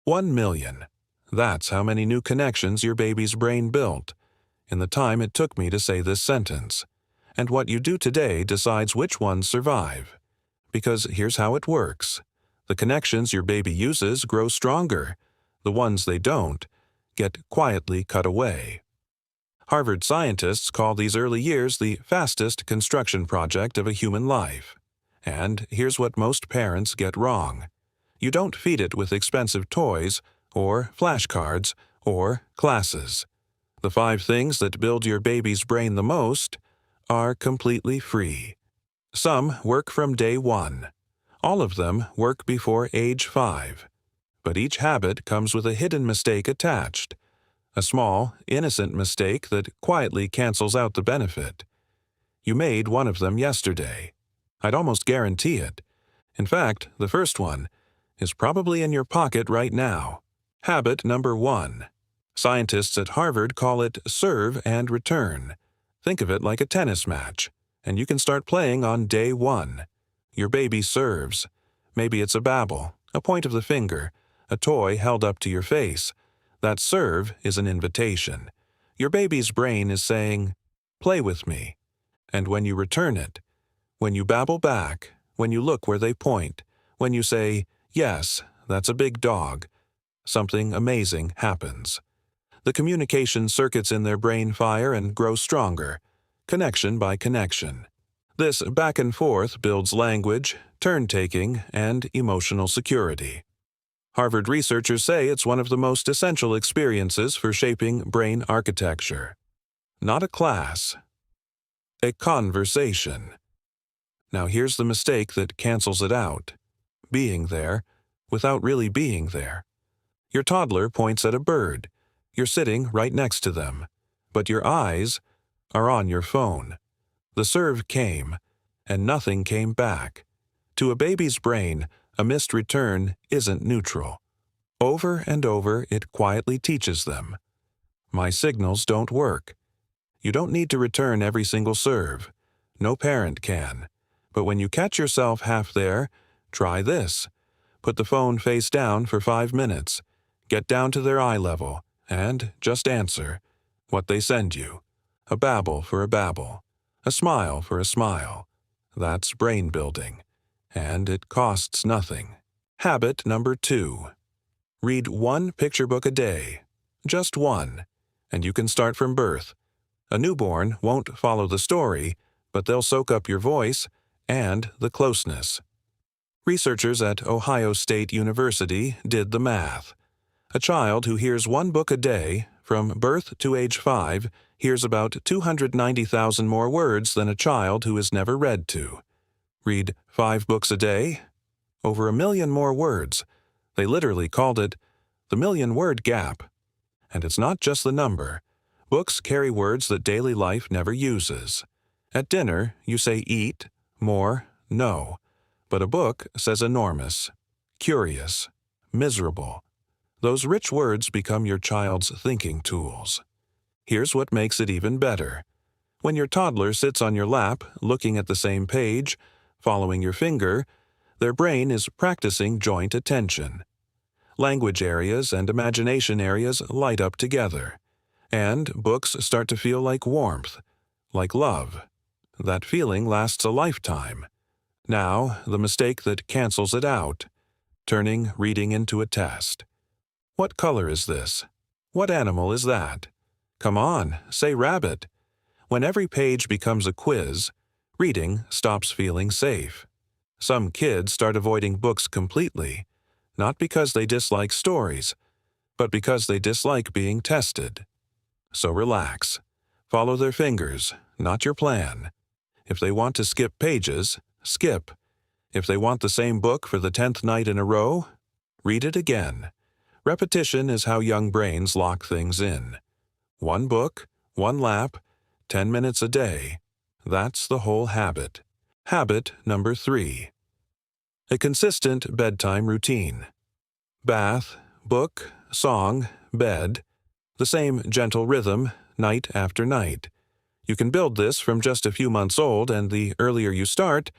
1,000,000. That's how many new connections your baby's brain built in the time it took me to say this sentence. And what you do today decides which ones survive. Because here's how it works. The connections your baby uses grow stronger. The ones they don't get quietly cut away. Harvard scientists call these early years the fastest construction project of a human life. And here's what most parents get wrong. You don't feed it with expensive toys, or flashcards, or classes. The 5 things that build your baby's brain the most are completely free. Some work from day 1. All of them work before age 5. But each habit comes with a hidden mistake attached. A small, innocent mistake that quietly cancels out the benefit. You made one of them yesterday. I'd almost guarantee it. In fact, the first one is probably in your pocket right now. Habit number 1. Scientists at Harvard call it serve and return. Think of it like a tennis match, and you can start playing on day 1. Your baby serves. Maybe it's a babble, a point of the finger, a toy held up to your face. That serve is an invitation. Your baby's brain is saying, "Play with me." And when you return it, when you babble back, when you look where they point, when you say, "Yes, that's a big dog," something amazing happens. The communication circuits in their brain fire and grow stronger, connection by connection. This back and forth builds language, turn-taking, and emotional security. Harvard researchers say it's one of the most essential experiences for shaping brain architecture. Not a class, a conversation. Now here's the mistake that cancels it out. Being there without really being there. Your toddler points at a bird. You're sitting right next to them, but your eyes are on your phone. The serve came, and nothing came back. To a baby's brain, a missed return isn't neutral. Over and over, it quietly teaches them. My signals don't work. You don't need to return every single serve. No parent can. But when you catch yourself half there, try this. Put the phone face down for 5 minutes. Get down to their eye level, and just answer what they send you. A babble for a babble. A smile for a smile. That's brain building. And it costs nothing. Habit number 2. Read 1 picture book a day. Just 1. And you can start from birth. A newborn won't follow the story, but they'll soak up your voice and the closeness. Researchers at Ohio State University did the math. A child who hears 1 book a day, from birth to age 5, hears about 290,000 more words than a child who is never read to. Read 5 books a day? Over 1 million more words. They literally called it the 1,000,000-word gap. And it's not just the number. Books carry words that daily life never uses. At dinner, you say eat, more, no. But a book says enormous, curious, miserable. Those rich words become your child's thinking tools. Here's what makes it even better. When your toddler sits on your lap, looking at the same page, following your finger, their brain is practicing joint attention. Language areas and imagination areas light up together. And books start to feel like warmth, like love. That feeling lasts a lifetime. Now, the mistake that cancels it out. Turning reading into a test. What color is this? What animal is that? Come on, say rabbit. When every page becomes a quiz, reading stops feeling safe. Some kids start avoiding books completely, not because they dislike stories, but because they dislike being tested. So relax. Follow their fingers, not your plan. If they want to skip pages, skip. If they want the same book for the 10th night in a row, read it again. Repetition is how young brains lock things in. 1 book, 1 lap, 10 minutes a day. That's the whole habit. Habit number 3. A consistent bedtime routine. Bath, book, song, bed. The same gentle rhythm, night after night. You can build this from just a few months old, and the earlier you start,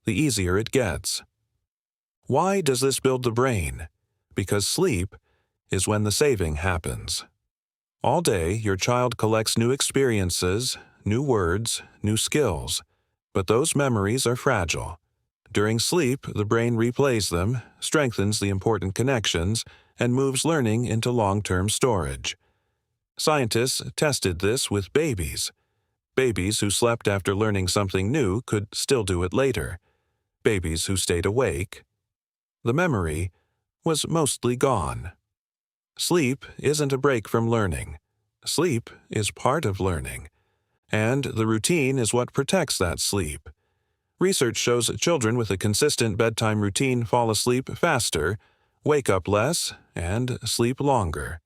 the easier it gets. Why does this build the brain? Because sleep is when the saving happens. All day, your child collects new experiences, new words, new skills, but those memories are fragile. During sleep, the brain replays them, strengthens the important connections, and moves learning into long-term storage. Scientists tested this with babies. Babies who slept after learning something new could still do it later. Babies who stayed awake, the memory was mostly gone. Sleep isn't a break from learning. Sleep is part of learning, and the routine is what protects that sleep. Research shows that children with a consistent bedtime routine fall asleep faster, wake up less, and sleep longer.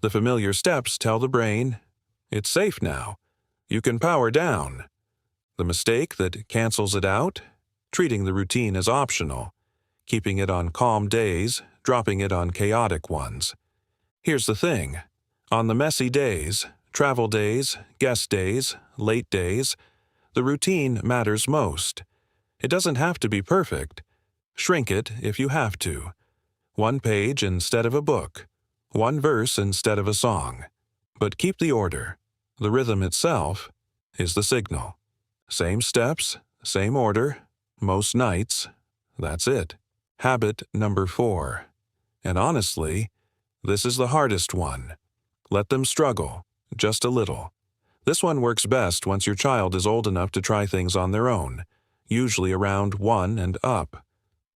The familiar steps tell the brain, "It's safe now. You can power down." The mistake that cancels it out? Treating the routine as optional, keeping it on calm days, dropping it on chaotic ones. Here's the thing. On the messy days, travel days, guest days, late days, the routine matters most. It doesn't have to be perfect. Shrink it if you have to. 1 page instead of a book. 1 verse instead of a song. But keep the order. The rhythm itself is the signal. Same steps, same order, most nights. That's it. Habit number 4. And honestly, this is the hardest one. Let them struggle, just a little. This one works best once your child is old enough to try things on their own, usually around 1 and up.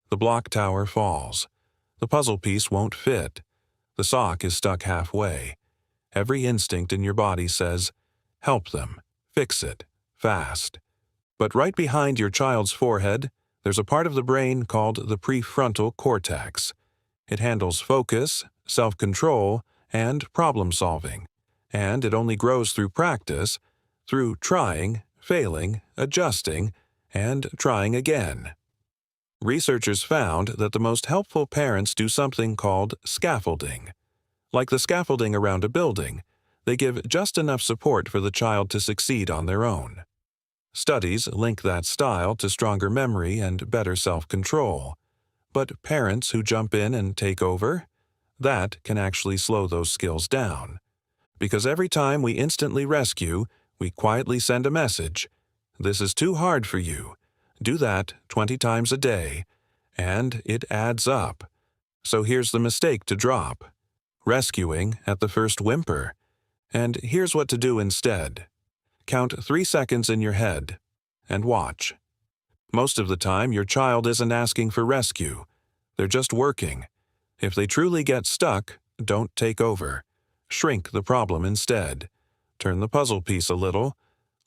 The block tower falls. The puzzle piece won't fit. The sock is stuck halfway. Every instinct in your body says, help them, fix it, fast. But right behind your child's forehead, there's a part of the brain called the prefrontal cortex. It handles focus, self-control, and problem-solving. And it only grows through practice, through trying, failing, adjusting, and trying again. Researchers found that the most helpful parents do something called scaffolding. Like the scaffolding around a building, they give just enough support for the child to succeed on their own. Studies link that style to stronger memory and better self-control. But parents who jump in and take over, that can actually slow those skills down. Because every time we instantly rescue, we quietly send a message. This is too hard for you. Do that 20 times a day, and it adds up. So here's the mistake to drop. Rescuing at the first whimper. And here's what to do instead. Count 3 seconds in your head, and watch. Most of the time, your child isn't asking for rescue. They're just working. If they truly get stuck, don't take over. Shrink the problem instead. Turn the puzzle piece a little,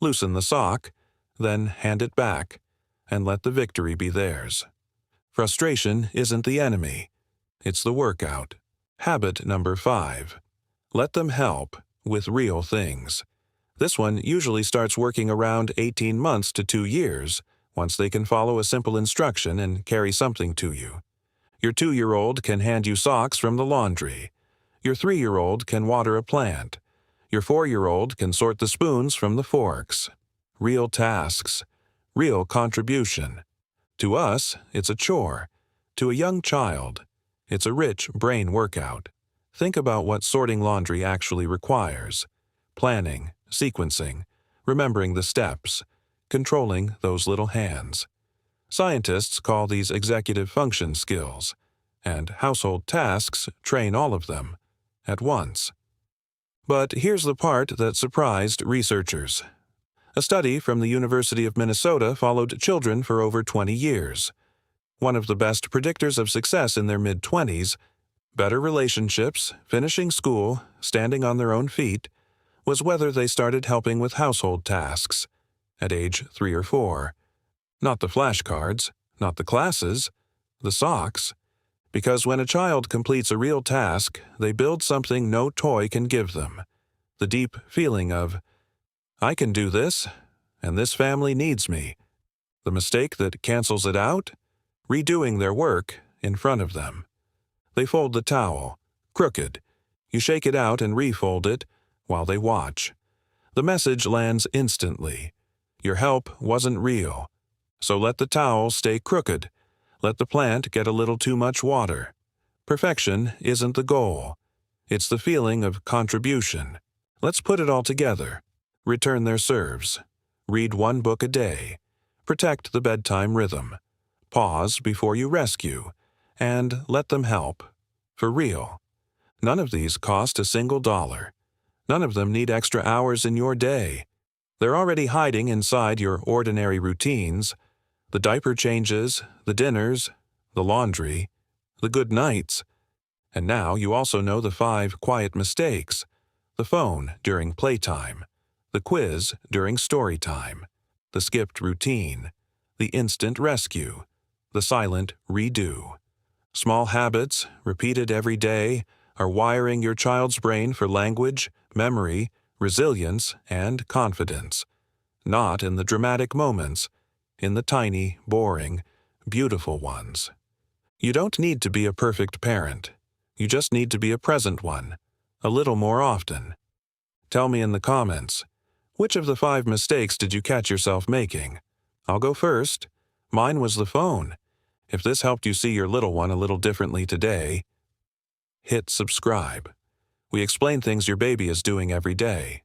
loosen the sock, then hand it back, and let the victory be theirs. Frustration isn't the enemy. It's the workout. Habit number 5. Let them help with real things. This one usually starts working around 18 months to 2 years, once they can follow a simple instruction and carry something to you. Your 2-year-old can hand you socks from the laundry. Your 3-year-old can water a plant. Your 4-year-old can sort the spoons from the forks. Real tasks. Real contribution. To us, it's a chore. To a young child, it's a rich brain workout. Think about what sorting laundry actually requires. Planning, sequencing, remembering the steps, controlling those little hands. Scientists call these executive function skills, and household tasks train all of them at once. But here's the part that surprised researchers. A study from the University of Minnesota followed children for over 20 years. One of the best predictors of success in their mid-20s, better relationships, finishing school, standing on their own feet, was whether they started helping with household tasks at age 3 or 4. Not the flashcards, not the classes, the socks. Because when a child completes a real task, they build something no toy can give them. The deep feeling of, I can do this, and this family needs me. The mistake that cancels it out? Redoing their work in front of them. They fold the towel, crooked. You shake it out and refold it while they watch. The message lands instantly. Your help wasn't real. So let the towel stay crooked. Let the plant get a little too much water. Perfection isn't the goal. It's the feeling of contribution. Let's put it all together. Return their serves. Read one book a day. Protect the bedtime rhythm. Pause before you rescue. And let them help. For real. None of these cost a single dollar. None of them need extra hours in your day. They're already hiding inside your ordinary routines. The diaper changes, the dinners, the laundry, the good nights. And now you also know the 5 quiet mistakes. The phone during playtime. The quiz during story time. The skipped routine. The instant rescue. The silent redo. Small habits, repeated every day, are wiring your child's brain for language, memory, resilience, and confidence. Not in the dramatic moments, in the tiny, boring, beautiful ones. You don't need to be a perfect parent. You just need to be a present one, a little more often. Tell me in the comments, which of the 5 mistakes did you catch yourself making? I'll go first. Mine was the phone. If this helped you see your little one a little differently today, hit subscribe. We explain things your baby is doing every day.